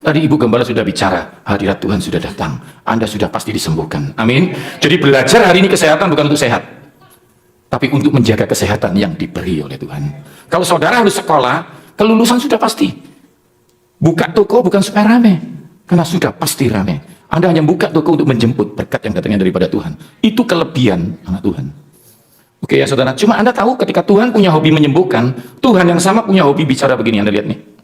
Tadi Ibu Gembala sudah bicara, hadirat Tuhan sudah datang, Anda sudah pasti disembuhkan. Amin. Jadi belajar hari ini kesehatan bukan untuk sehat, tapi untuk menjaga kesehatan yang diberi oleh Tuhan. Kalau saudara harus sekolah, kelulusan sudah pasti. Buka toko bukan supaya rame, karena sudah pasti rame. Anda hanya buka toko untuk menjemput berkat yang datangnya daripada Tuhan. Itu kelebihan anak Tuhan. Oke ya saudara, cuma Anda tahu ketika Tuhan punya hobi menyembuhkan, Tuhan yang sama punya hobi bicara begini. Anda lihat nih.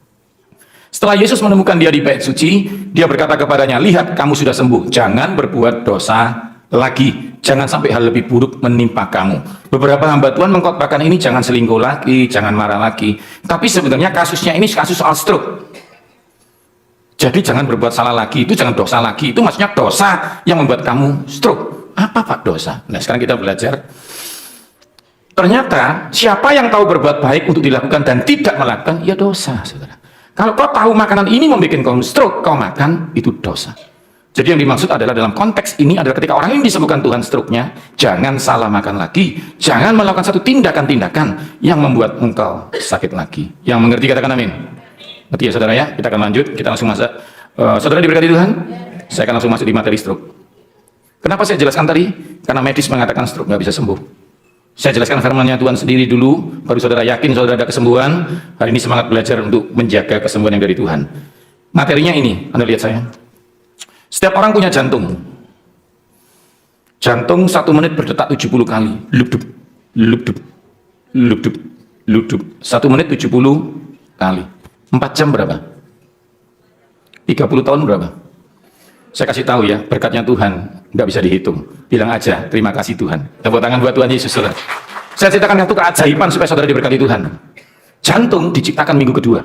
Setelah Yesus menemukan dia di bait suci, dia berkata kepadanya, lihat kamu sudah sembuh, jangan berbuat dosa lagi, jangan sampai hal lebih buruk menimpa kamu. Beberapa hamba Tuhan mengkhotbahkan ini, jangan selingkuh lagi, jangan marah lagi. Tapi sebenarnya kasusnya ini kasus soal stroke. Jadi jangan berbuat salah lagi, itu jangan dosa lagi, itu maksudnya dosa yang membuat kamu stroke. Apa Pak dosa? Nah sekarang kita belajar. Ternyata siapa yang tahu berbuat baik untuk dilakukan dan tidak melakukan, ya dosa, saudara. Kalau kau tahu makanan ini membuat kau stroke, kau makan, itu dosa. Jadi yang dimaksud adalah dalam konteks ini adalah ketika orang ini disembuhkan Tuhan stroke-nya, jangan salah makan lagi, jangan melakukan satu tindakan-tindakan yang membuat engkau sakit lagi. Yang mengerti katakan amin. Ngerti ya saudara ya? Kita akan lanjut, kita langsung masuk. Saudara diberkati Tuhan, saya akan langsung masuk di materi stroke. Kenapa saya jelaskan tadi? Karena medis mengatakan stroke nggak bisa sembuh. Saya jelaskan firman-Nya Tuhan sendiri dulu, baru saudara yakin saudara ada kesembuhan. Hari ini semangat belajar untuk menjaga kesembuhan yang dari Tuhan. Materinya ini, Anda lihat saya. Setiap orang punya jantung. Jantung 1 menit berdetak 70 kali. Lubdub, lubdub, lubdub, lubdub. 1 menit 70 kali. 4 jam berapa? 30 tahun berapa? Saya kasih tahu ya, berkatnya Tuhan nggak bisa dihitung. Bilang aja, terima kasih Tuhan. Tepuk tangan buat Tuhan Yesus. Saudara. Saya ceritakan satu keajaiban supaya saudara diberkati Tuhan. Jantung diciptakan minggu kedua.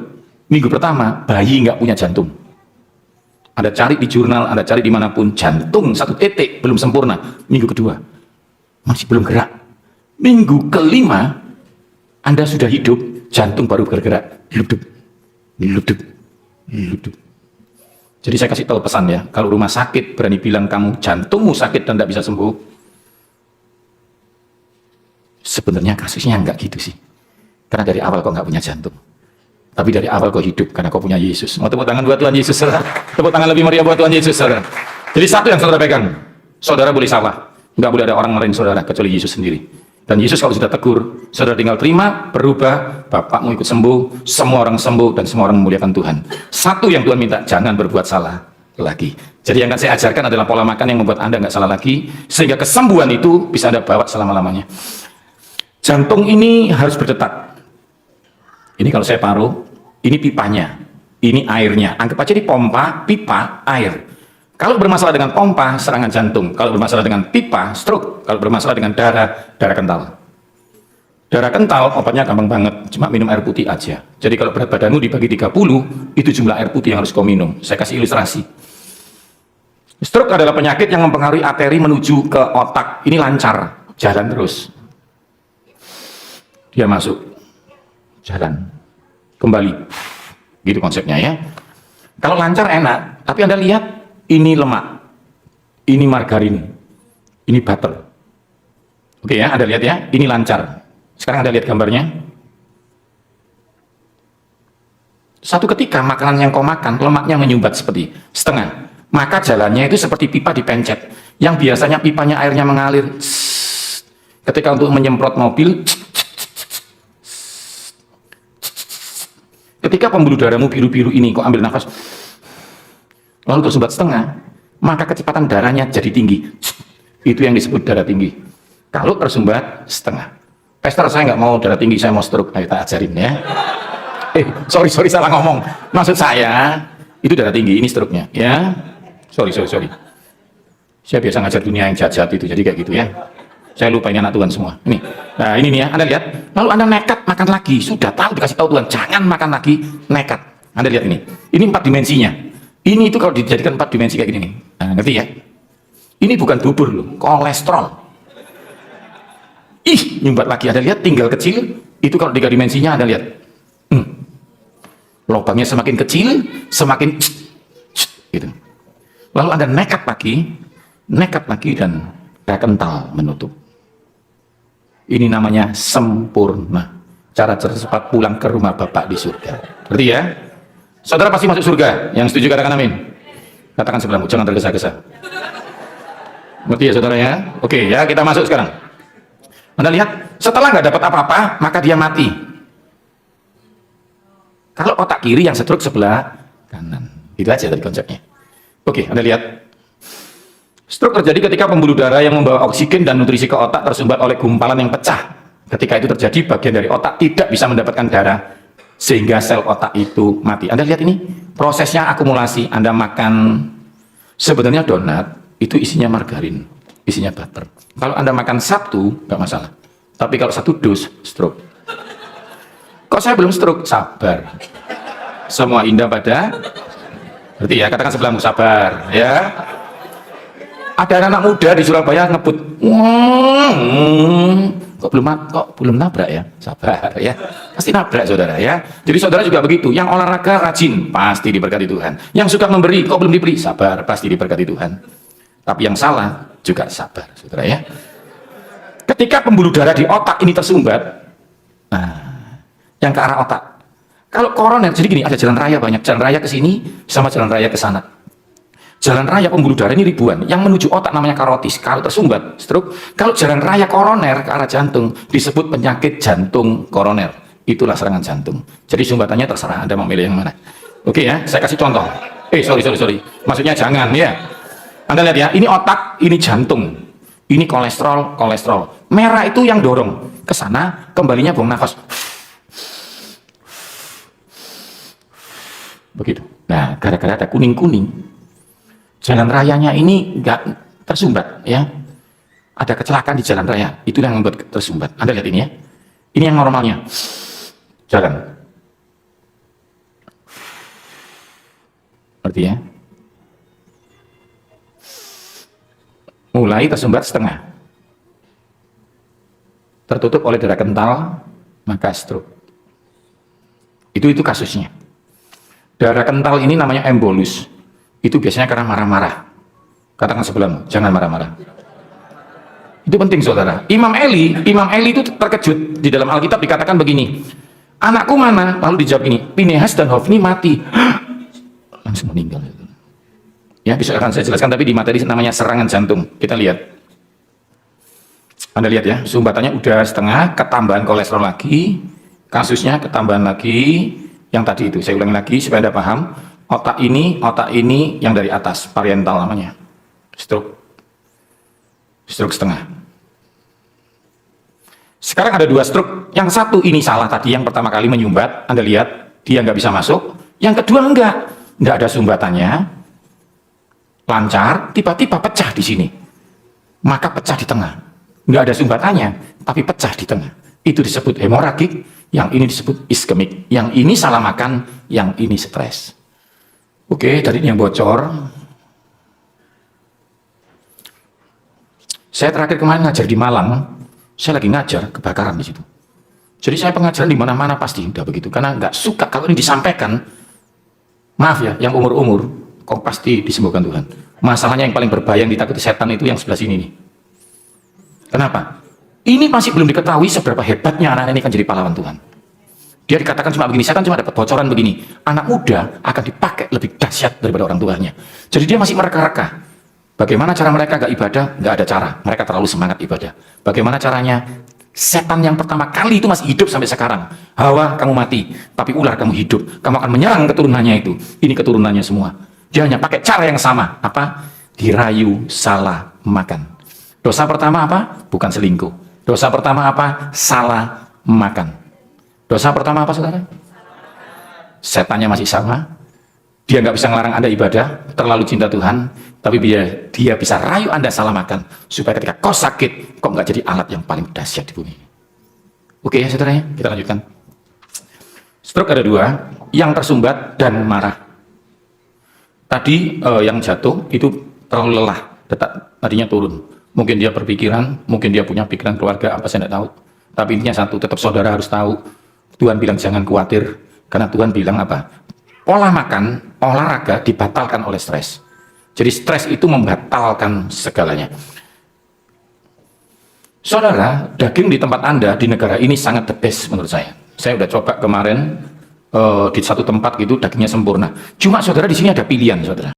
Minggu pertama, bayi nggak punya jantung. Anda cari di jurnal, Anda cari dimanapun, jantung 1 titik belum sempurna. Minggu kedua, masih belum gerak. Minggu kelima, Anda sudah hidup, jantung baru bergerak. Lubdub, lubdub, lubdub. Jadi saya kasih tahu pesan ya, kalau rumah sakit berani bilang kamu jantungmu sakit dan tidak bisa sembuh, sebenarnya kasusnya enggak gitu sih. Karena dari awal kau nggak punya jantung, tapi dari awal kau hidup karena kau punya Yesus. Mau tepuk tangan buat Tuhan Yesus, saudara? Tepuk tangan lebih meriah buat Tuhan Yesus, saudara. Jadi satu yang saudara pegang, saudara boleh salah, nggak boleh ada orang lain saudara kecuali Yesus sendiri. Dan Yesus kalau sudah tegur, saudara tinggal terima, berubah, Bapakmu ikut sembuh, semua orang sembuh, dan semua orang memuliakan Tuhan. Satu yang Tuhan minta, jangan berbuat salah lagi. Jadi yang akan saya ajarkan adalah pola makan yang membuat Anda nggak salah lagi, sehingga kesembuhan itu bisa Anda bawa selama-lamanya. Jantung ini harus berdetak. Ini kalau saya paruh, ini pipanya, ini airnya. Anggap aja di pompa, pipa, air. Kalau bermasalah dengan pompa, serangan jantung. Kalau bermasalah dengan pipa, stroke. Kalau bermasalah dengan darah, darah kental. Darah kental, obatnya gampang banget. Cuma minum air putih aja. Jadi kalau berat badanmu dibagi 30, itu jumlah air putih yang harus kau minum. Saya kasih ilustrasi. Stroke adalah penyakit yang mempengaruhi arteri menuju ke otak. Ini lancar, jalan terus. Dia masuk, jalan, kembali. Gitu konsepnya ya. Kalau lancar enak, tapi Anda lihat, ini lemak, ini margarin, ini butter. Oke ya, Anda lihat ya, ini lancar. Sekarang Anda lihat gambarnya. Satu ketika makanan yang kau makan, lemaknya menyumbat seperti setengah. Maka jalannya itu seperti pipa dipencet. Yang biasanya pipanya airnya mengalir. Ketika untuk menyemprot mobil, ketika pembuluh darahmu biru-biru ini, kau ambil nafas, lalu tersumbat setengah, maka kecepatan darahnya jadi tinggi. Itu yang disebut darah tinggi. Kalau tersumbat setengah. Pastor, saya nggak mau darah tinggi, saya mau stroke. Ayo kita ajarin ya. Sorry, salah ngomong. Maksud saya, itu darah tinggi, ini stroke-nya. Ya, sorry. Saya biasa ngajar dunia yang jahat itu, jadi kayak gitu ya. Saya lupa ini anak Tuhan semua. Ini, nah ini nih ya, Anda lihat. Lalu Anda nekat makan lagi. Sudah tahu, dikasih tahu Tuhan, jangan makan lagi, nekat. Anda lihat ini. Ini 4 dimensinya. Ini itu kalau dijadikan 4 dimensi kayak gini nih. Nah, ngerti ya? Ini bukan bubur loh, kolesterol. Nyumbat lagi. Anda lihat tinggal kecil, itu kalau 3 dimensinya Anda lihat. Lubangnya semakin kecil, semakin gitu. Lalu Anda nekat lagi dan darah kental menutup. Ini namanya sempurna. Cara cepat pulang ke rumah Bapak di surga. Ngerti ya? Saudara pasti masuk surga. Yang setuju katakan amin. Katakan sebelahmu, jangan tergesa-gesa. Ngerti ya saudara ya? Oke ya, kita masuk sekarang. Anda lihat, setelah nggak dapat apa-apa, maka dia mati. Kalau otak kiri yang stroke sebelah kanan. Itu aja tadi konsepnya. Oke, Anda lihat. Stroke terjadi ketika pembuluh darah yang membawa oksigen dan nutrisi ke otak tersumbat oleh gumpalan yang pecah. Ketika itu terjadi, bagian dari otak tidak bisa mendapatkan darah, sehingga sel otak itu mati. Anda lihat ini, prosesnya akumulasi. Anda makan, sebenarnya donat, itu isinya margarin, isinya butter. Kalau Anda makan satu, nggak masalah. Tapi kalau satu dus, stroke. Kok saya belum stroke? Sabar. Semua indah pada, berarti ya, katakan sebelahmu, sabar. Ya. Ada anak muda di Surabaya ngebut, kok belum nabrak ya? Sabar ya, pasti nabrak saudara ya. Jadi saudara juga begitu, yang olahraga rajin pasti diberkati Tuhan, yang suka memberi kok belum diberi, sabar, pasti diberkati Tuhan. Tapi yang salah juga sabar saudara ya. Ketika pembuluh darah di otak ini tersumbat, nah, yang ke arah otak, kalau koroner, jadi gini, ada jalan raya banyak, jalan raya ke sini sama jalan raya ke sana. Jalan raya pembuluh darah ini ribuan, yang menuju otak namanya karotis. Kalau tersumbat, stroke. Kalau jalan raya koroner ke arah jantung disebut penyakit jantung koroner. Itulah serangan jantung. Jadi sumbatannya terserah Anda mau milih yang mana. Oke ya, saya kasih contoh. Sorry. Maksudnya jangan ya. Anda lihat ya, ini otak, ini jantung. Ini kolesterol. Merah itu yang dorong ke sana, kembalinya buang nafas. Begitu. Nah, gara-gara ada kuning-kuning, jalan rayanya ini nggak tersumbat ya, ada kecelakaan di jalan raya, itu yang membuat tersumbat. Anda lihat ini ya, ini yang normalnya jalan, berarti ya, mulai tersumbat setengah, tertutup oleh darah kental, maka stroke. Itu kasusnya. Darah kental ini namanya embolus. Itu biasanya karena marah-marah. Katakan sebelahmu, jangan marah-marah. Itu penting saudara. Imam Eli itu terkejut. Di dalam Alkitab dikatakan begini, anakku mana? Lalu dijawab ini, Pinehas dan Hofni mati. Langsung meninggal. Ya, bisa akan saya jelaskan, tapi di materi namanya serangan jantung. Kita lihat. Anda lihat ya, sumbatannya udah setengah, ketambahan kolesterol lagi, kasusnya ketambahan lagi, yang tadi itu, saya ulangi lagi supaya Anda paham. Otak ini yang dari atas, parietal namanya, stroke setengah. Sekarang ada dua stroke, yang satu ini salah tadi, yang pertama kali menyumbat, Anda lihat, dia nggak bisa masuk, yang kedua nggak ada sumbatannya, lancar, tiba-tiba pecah di sini, maka pecah di tengah, nggak ada sumbatannya, tapi pecah di tengah, itu disebut hemoragik, yang ini disebut iskemik, yang ini salah makan, yang ini stres. Oke, tadi yang bocor. Saya terakhir kemarin ngajar di Malang, saya lagi ngajar kebakaran di situ. Jadi saya pengajaran di mana-mana pasti udah begitu, karena nggak suka kalau ini disampaikan. Maaf ya, yang umur-umur, kok pasti disembuhkan Tuhan. Masalahnya yang paling berbahaya yang ditakuti setan itu yang sebelah sini nih. Kenapa? Ini masih belum diketahui seberapa hebatnya anak ini kan jadi pahlawan Tuhan. Dia dikatakan cuma begini, setan cuma dapat bocoran begini. Anak muda akan dipakai lebih dahsyat daripada orang tuanya. Jadi dia masih mereka-reka. Bagaimana cara mereka gak ibadah? Gak ada cara. Mereka terlalu semangat ibadah. Bagaimana caranya? Setan yang pertama kali itu masih hidup sampai sekarang. Hawa, kamu mati. Tapi ular, kamu hidup. Kamu akan menyerang keturunannya itu. Ini keturunannya semua. Dia hanya pakai cara yang sama. Apa? Dirayu salah makan. Dosa pertama apa? Bukan selingkuh. Dosa pertama apa? Salah makan. Dosa pertama apa saudara? Setannya masih sama. Dia nggak bisa ngelarang Anda ibadah, terlalu cinta Tuhan, tapi dia bisa rayu Anda salah makan, supaya ketika kau sakit, kau nggak jadi alat yang paling dahsyat di bumi. Oke ya saudara ya, kita lanjutkan. Stroke ada dua, yang tersumbat dan marah. Tadi yang jatuh itu terlalu lelah, tadinya turun. Mungkin dia berpikiran, mungkin dia punya pikiran keluarga, apa saya nggak tahu. Tapi intinya satu, tetap saudara harus tahu. Tuhan bilang jangan khawatir, karena Tuhan bilang apa? Pola makan, olahraga dibatalkan oleh stres. Jadi stres itu membatalkan segalanya. Saudara, daging di tempat Anda di negara ini sangat the best menurut saya. Saya udah coba kemarin di satu tempat gitu dagingnya sempurna. Cuma saudara di sini ada pilihan saudara.